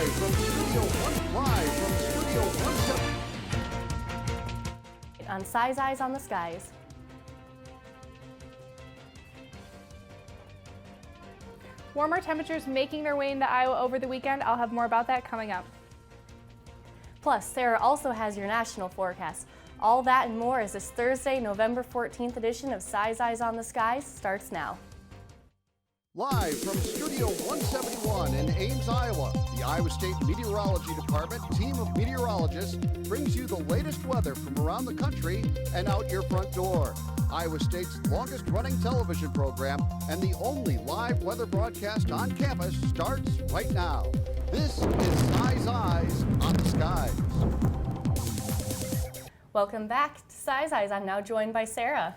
Live from Studio 170. On Size Eyes on the Skies. Warmer temperatures making their way into Iowa over the weekend. I'll have more about that coming up. Plus, Sarah also has your national forecast. All that and more as this Thursday, November 14th edition of Size Eyes on the Skies starts now. Live from Studio 171 in Ames, Iowa, the Iowa State Meteorology Department team of meteorologists brings you the latest weather from around the country and out your front door. Iowa State's longest running television program and the only live weather broadcast on campus starts right now. This is Size Eyes on the Skies. Welcome back to Size Eyes. I'm now joined by Sarah.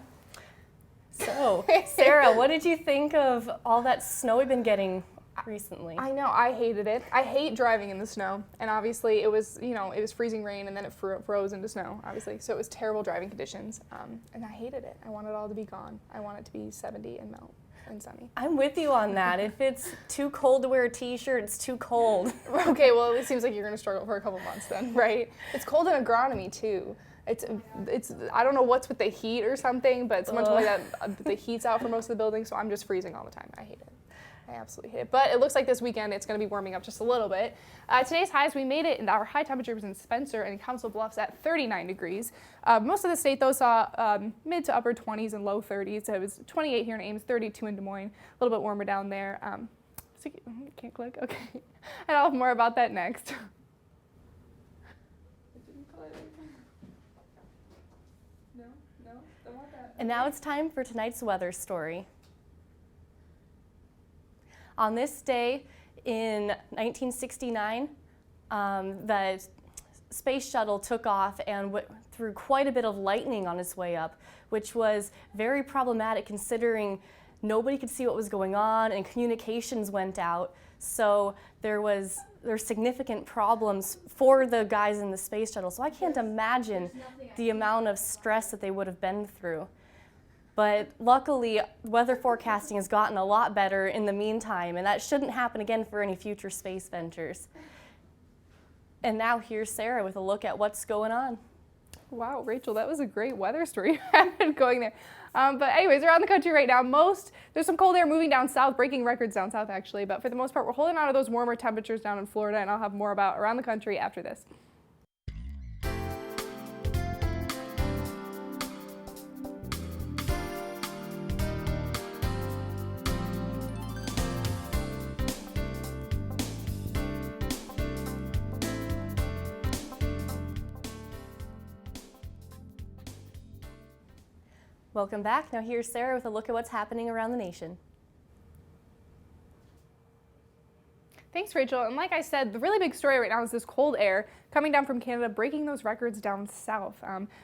So, Sarah, what did you think of all that snow we've been getting recently? I know, I hated it. I hate driving in the snow, and obviously it was, it was freezing rain and then it froze into snow, obviously. So it was terrible driving conditions, and I hated it. I want it all to be gone. I want it to be 70 and melt and sunny. I'm with you on that. If it's too cold to wear a t-shirt, it's too cold. Okay, well, it seems like you're going to struggle for a couple months then, right? It's cold in agronomy too. It's I don't know what's with the heat or something, but someone told me that the heat's out for most of the building, so I'm just freezing all the time. I hate it. I absolutely hate it. But it looks like this weekend it's going to be warming up just a little bit. Today's highs, we made it, and our high temperature was in Spencer and Council Bluffs at 39 degrees. Most of the state, though, saw mid to upper 20s and low 30s. So it was 28 here in Ames, 32 in Des Moines, a little bit warmer down there. So can't click? Okay. And I'll have more about that next. And now it's time for tonight's weather story. On this day in 1969, the space shuttle took off and threw quite a bit of lightning on its way up, which was very problematic considering nobody could see what was going on and communications went out. So there's significant problems for the guys in the space shuttle. So I can't imagine the amount of stress that they would have been through. But luckily, weather forecasting has gotten a lot better in the meantime, and that shouldn't happen again for any future space ventures. And now here's Sarah with a look at what's going on. Wow, Rachel, that was a great weather story you had going there. But anyways, around the country right now, there's some cold air moving down south, breaking records down south actually, but for the most part, we're holding on to those warmer temperatures down in Florida, and I'll have more about around the country after this. Welcome back. Now here's Sarah with a look at what's happening around the nation. Thanks, Rachel. And like I said, the really big story right now is this cold air coming down from Canada, breaking those records down south.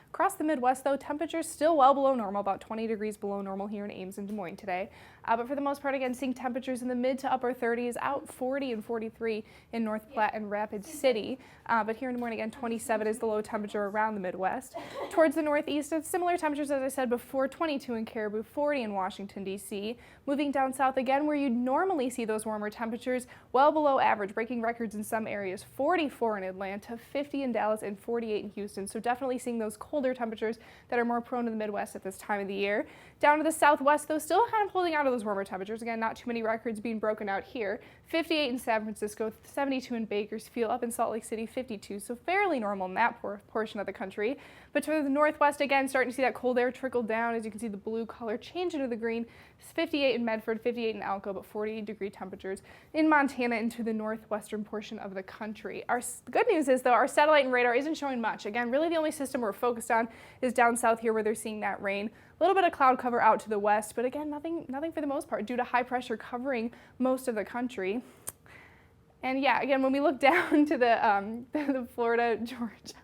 Across the Midwest, though, temperatures still well below normal, about 20 degrees below normal here in Ames and Des Moines today. But for the most part, again, seeing temperatures in the mid to upper 30s, out 40 and 43 in North Platte and Rapid City. But here in Des Moines, again, 27 is the low temperature around the Midwest. Towards the northeast, it's similar temperatures, as I said before, 22 in Caribou, 40 in Washington, D.C. Moving down south again, where you'd normally see those warmer temperatures, well below average, breaking records in some areas, 44 in Atlanta, 50 in Dallas, and 48 in Houston. So definitely seeing those colder temperatures that are more prone to the Midwest at this time of the year. Down to the southwest, though, still kind of holding out of those warmer temperatures. Again, not too many records being broken out here. 58 in San Francisco, 72 in Bakersfield, up in Salt Lake City, 52. So fairly normal in that portion of the country. But to the northwest, again, starting to see that cold air trickle down. As you can see, the blue color change into the green. It's 58 in Medford, 58 in Elko, but 40-degree temperatures in Montana into the northwestern portion of the country. The good news is, though, our satellite and radar isn't showing much. Again, really the only system we're focused on is down south here where they're seeing that rain. A little bit of cloud cover out to the west, but again, nothing for the most part due to high pressure covering most of the country. And yeah, again, when we look down to the Florida, Georgia,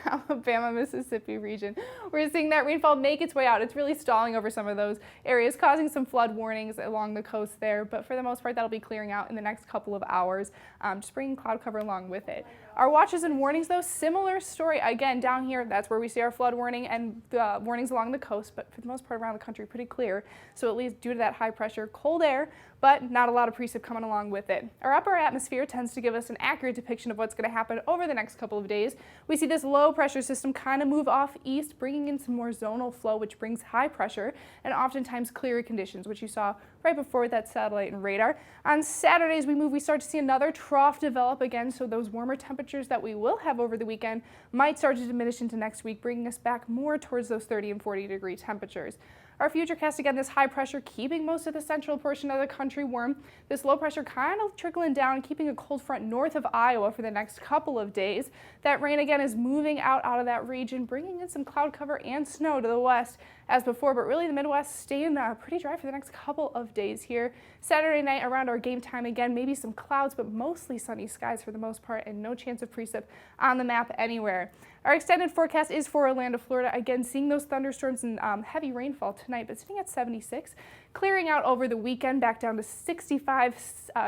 Alabama, Mississippi region. We're seeing that rainfall make its way out. It's really stalling over some of those areas, causing some flood warnings along the coast there. But for the most part, that'll be clearing out in the next couple of hours, just bringing cloud cover along with it. Our watches and warnings, though, similar story. Again, down here, that's where we see our flood warning and warnings along the coast, but for the most part around the country, pretty clear. So at least due to that high pressure, cold air, but not a lot of precip coming along with it. Our upper atmosphere tends to give us an accurate depiction of what's going to happen over the next couple of days. We see this low pressure system kind of move off east, bringing in some more zonal flow, which brings high pressure and oftentimes clearer conditions, which you saw right before that satellite and radar. On Saturday, as we start to see another trough develop again, so those warmer temperatures that we will have over the weekend might start to diminish into next week, bringing us back more towards those 30 and 40 degree temperatures. Our futurecast, again, this high pressure keeping most of the central portion of the country warm. This low pressure kind of trickling down, keeping a cold front north of Iowa for the next couple of days. That rain, again, is moving out of that region, bringing in some cloud cover and snow to the west as before, but really the Midwest staying pretty dry for the next couple of days here. Saturday night around our game time, again, maybe some clouds, but mostly sunny skies for the most part and no chance of precip on the map anywhere. Our extended forecast is for Orlando, Florida. Again, seeing those thunderstorms and heavy rainfall tonight, but sitting at 76, clearing out over the weekend, back down to 65,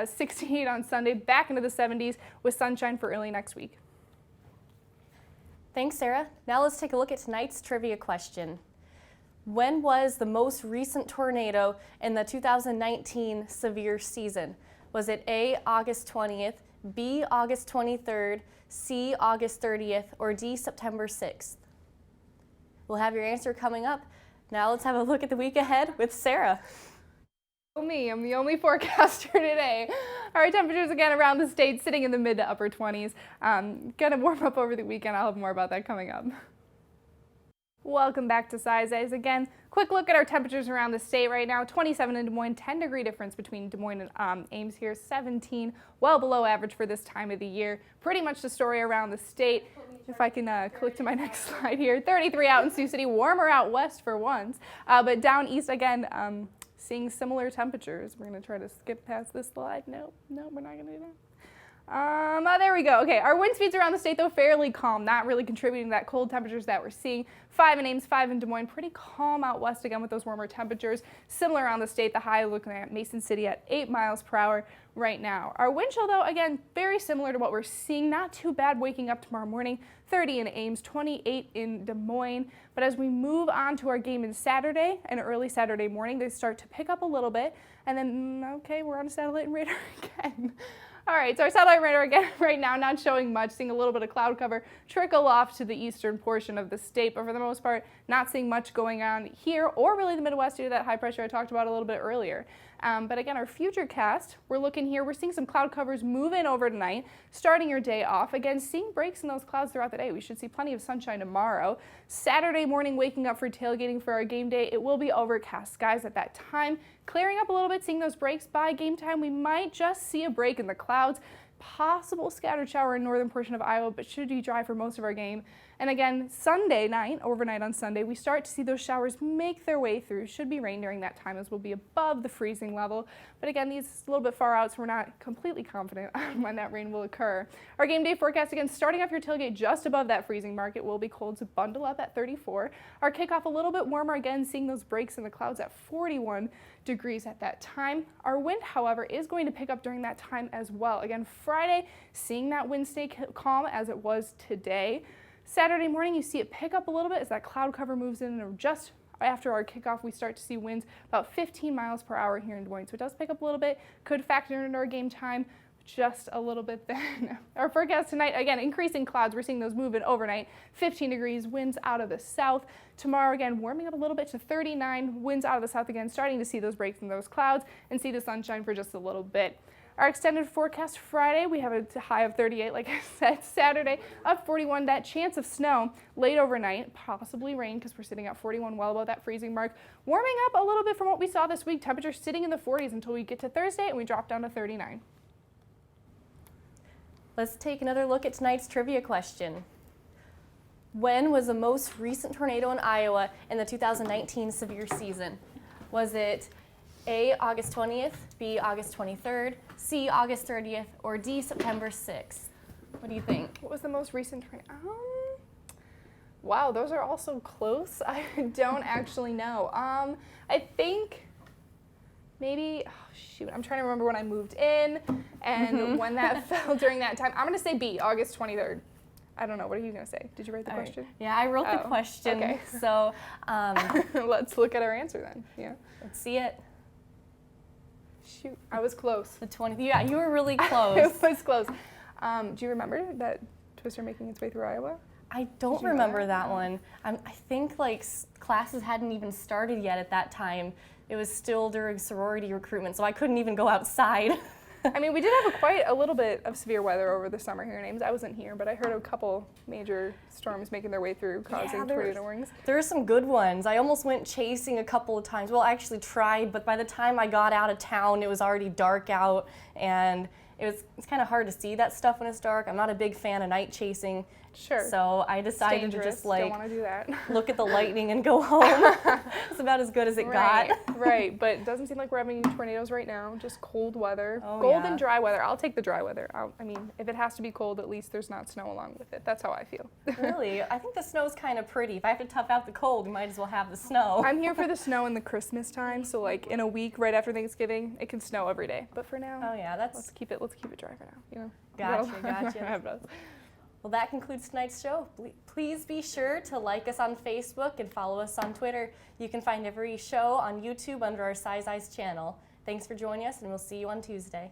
68 on Sunday, back into the 70s with sunshine for early next week. Thanks, Sarah. Now let's take a look at tonight's trivia question. When was the most recent tornado in the 2019 severe season? Was it A, August 20th, B, August 23rd, C, August 30th, or D, September 6th? We'll have your answer coming up. Now let's have a look at the week ahead with Sarah. I'm the only forecaster today. Our temperatures again around the state sitting in the mid to upper 20s. Gonna warm up over the weekend. I'll have more about that coming up. Welcome back to Size Eyes again. Quick look at our temperatures around the state right now. 27 in Des Moines, 10 degree difference between Des Moines and Ames here. 17, well below average for this time of the year. Pretty much the story around the state. If I can click to my next slide here. 33 out in Sioux City, warmer out west for once. But down east again, seeing similar temperatures. We're going to try to skip past this slide. No, we're not going to do that. There we go. Okay, our wind speeds around the state, though, fairly calm, not really contributing to that cold temperatures that we're seeing. 5 in Ames, 5 in Des Moines, pretty calm out west again with those warmer temperatures. Similar around the state, the high looking at Mason City at 8 miles per hour right now. Our wind chill, though, again, very similar to what we're seeing. Not too bad waking up tomorrow morning. 30 in Ames, 28 in Des Moines. But as we move on to our game in Saturday and early Saturday morning, they start to pick up a little bit. And then, okay, we're on a satellite and radar again. All right, so our satellite radar again right now not showing much, seeing a little bit of cloud cover trickle off to the eastern portion of the state, but for the most part, not seeing much going on here or really the Midwest due to that high pressure I talked about a little bit earlier. But again, our future cast, we're looking here, we're seeing some cloud covers move in over tonight, starting your day off. Again, seeing breaks in those clouds throughout the day. We should see plenty of sunshine tomorrow. Saturday morning, waking up for tailgating for our game day, it will be overcast skies at that time. Clearing up a little bit, seeing those breaks by game time. We might just see a break in the clouds. Possible scattered shower in northern portion of Iowa, but should be dry for most of our game. And again, Sunday night, overnight on Sunday, we start to see those showers make their way through. Should be rain during that time as we'll be above the freezing level. But again, these a little bit far out, so we're not completely confident on when that rain will occur. Our game day forecast, again, starting off your tailgate just above that freezing mark. It will be cold, so bundle up at 34. Our kickoff a little bit warmer, again, seeing those breaks in the clouds at 41 degrees at that time. Our wind, however, is going to pick up during that time as well. Again, Friday, seeing that wind stay calm as it was today. Saturday morning, you see it pick up a little bit as that cloud cover moves in, and just after our kickoff, we start to see winds about 15 miles per hour here in Des Moines. So it does pick up a little bit, could factor into our game time just a little bit then. Our forecast tonight, again, increasing clouds. We're seeing those move in overnight. 15 degrees, winds out of the south. Tomorrow, again, warming up a little bit to 39, winds out of the south again, starting to see those breaks in those clouds and see the sunshine for just a little bit. Our extended forecast Friday, we have a high of 38, like I said. Saturday, up 41, that chance of snow late overnight, possibly rain because we're sitting at 41, well above that freezing mark. Warming up a little bit from what we saw this week, temperatures sitting in the 40s until we get to Thursday and we drop down to 39. Let's take another look at tonight's trivia question. When was the most recent tornado in Iowa in the 2019 severe season? Was it A, August 20th, B, August 23rd, C, August 30th, or D, September 6th? What do you think? What was the most recent tornado? Wow, those are also close. I don't actually know. I think maybe, oh shoot, I'm trying to remember when I moved in and when that fell during that time. I'm going to say B, August 23rd. I don't know. What are you going to say? Did you write the All right. question? Yeah, I wrote the Oh, question. okay. So Let's look at our answer then. Yeah. let's see it. Shoot, I was close. The 20th. Yeah, you were really close. It was close. Do you remember that Twister making its way through Iowa? I don't you know remember that? that one. I think like classes hadn't even started yet at that time. It was still during sorority recruitment, so I couldn't even go outside. I mean, we did have quite a little bit of severe weather over the summer here in Ames. I wasn't here, but I heard a couple major storms making their way through, causing tornado warnings. There were some good ones. I almost went chasing a couple of times. Well, I actually tried, but by the time I got out of town, it was already dark out, and it's kind of hard to see that stuff when it's dark. I'm not a big fan of night chasing. Sure. So I decided to just don't want to do that. look at the lightning and go home. It's about as good as it got. Right, but it doesn't seem like we're having any tornadoes right now, just cold weather. Oh, Cold yeah. and dry weather. I'll take the dry weather. I mean, if it has to be cold, at least there's not snow along with it. That's how I feel. Really? I think the snow's kind of pretty. If I have to tough out the cold, we might as well have the snow. I'm here for the snow in the Christmas time, so like in a week right after Thanksgiving, it can snow every day. But for now, Oh yeah, let's keep it dry for now. You know. Gotcha. Well, that concludes tonight's show. Please be sure to like us on Facebook and follow us on Twitter. You can find every show on YouTube under our Size Eyes channel. Thanks for joining us, and we'll see you on Tuesday.